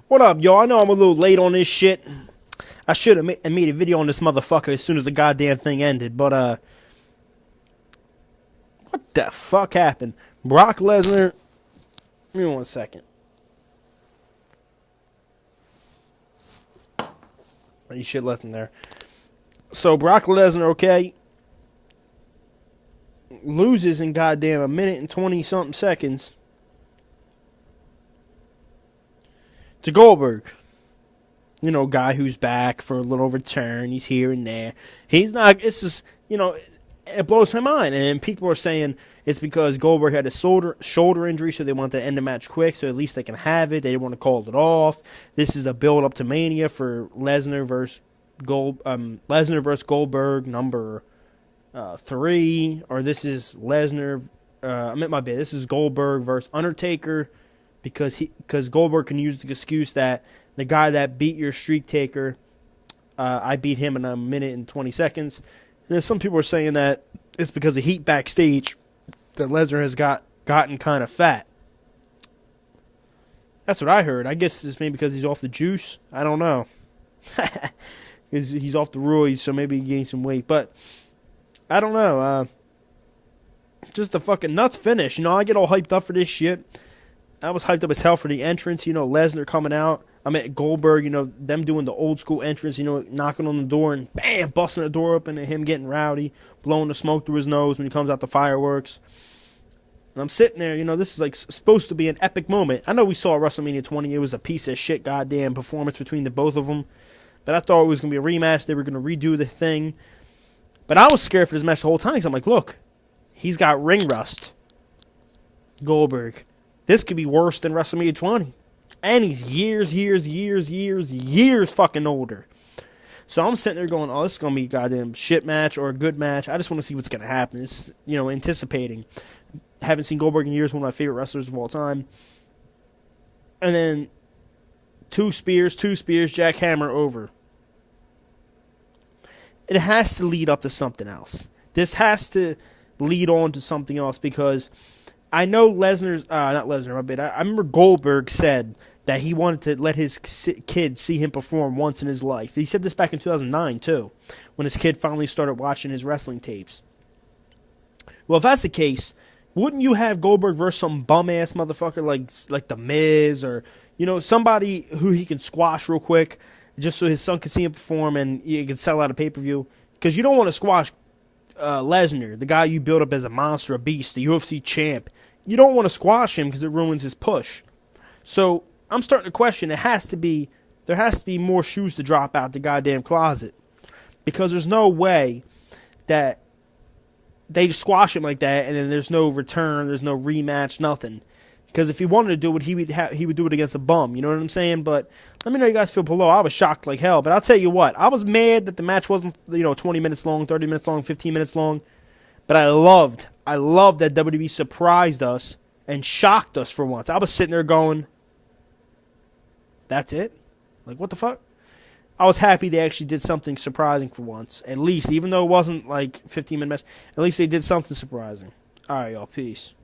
What up, y'all? I know I'm a little late on this shit. I should have made a video on this motherfucker as soon as the goddamn thing ended, but, what the fuck happened? Brock Lesnar... Give me 1 second. Any shit left in there. So, Brock Lesnar, okay, loses in goddamn 1 minute and 20-something seconds to Goldberg. You know, guy who's back for a little return. He's here and there. He's not... It's just, you know... It blows my mind. And people are saying it's because Goldberg had a shoulder injury, so they want to end the match quick, so at least they can have it. They didn't want to call it off. This is a build-up to Mania for Lesnar versus Goldberg number 3. Or this is Lesnar... I meant my bad. This is Goldberg versus Undertaker, because Goldberg can use the excuse that the guy that beat your streak taker, I beat him in 1 minute and 20 seconds. And then some people are saying that it's because of heat backstage that Lesnar has gotten kind of fat. That's what I heard. I guess it's maybe because he's off the juice. I don't know. He's off the roids, so maybe he gained some weight. But I don't know. Just a fucking nuts finish. You know, I get all hyped up for this shit. I was hyped up as hell for the entrance. You know, Lesnar coming out. I mean, Goldberg, you know, them doing the old school entrance, you know, knocking on the door and bam, busting the door open and him getting rowdy, blowing the smoke through his nose when he comes out the fireworks. And I'm sitting there, you know, this is like supposed to be an epic moment. I know we saw WrestleMania 20. It was a piece of shit goddamn performance between the both of them. But I thought it was going to be a rematch. They were going to redo the thing. But I was scared for this match the whole time because I'm like, look, he's got ring rust. Goldberg. This could be worse than WrestleMania 20. And he's years fucking older. So I'm sitting there going, oh, this is going to be a goddamn shit match or a good match. I just want to see what's going to happen. It's, you know, anticipating. Haven't seen Goldberg in years, one of my favorite wrestlers of all time. And then two spears, jackhammer over. It has to lead up to something else. This has to lead on to something else because I know Lesnar's, not Lesnar, my bad. I remember Goldberg said that he wanted to let his kid see him perform once in his life. He said this back in 2009, too, when his kid finally started watching his wrestling tapes. Well, if that's the case, wouldn't you have Goldberg versus some bum-ass motherfucker like The Miz or, you know, somebody who he can squash real quick just so his son can see him perform and he can sell out a pay-per-view? Because you don't want to squash Lesnar, the guy you built up as a monster, a beast, the UFC champ. You don't want to squash him because it ruins his push. So I'm starting to question, there has to be more shoes to drop out the goddamn closet. Because there's no way that they just squash him like that and then there's no return, there's no rematch, nothing. Because if he wanted to do it, he would do it against a bum, you know what I'm saying? But let me know you guys feel below. I was shocked like hell, but I'll tell you what, I was mad that the match wasn't, you know, 20 minutes long, 30 minutes long, 15 minutes long. But I loved that WWE surprised us and shocked us for once. I was sitting there going, that's it? Like, what the fuck? I was happy they actually did something surprising for once. At least, even though it wasn't like 15-minute match, at least they did something surprising. All right, y'all. Peace.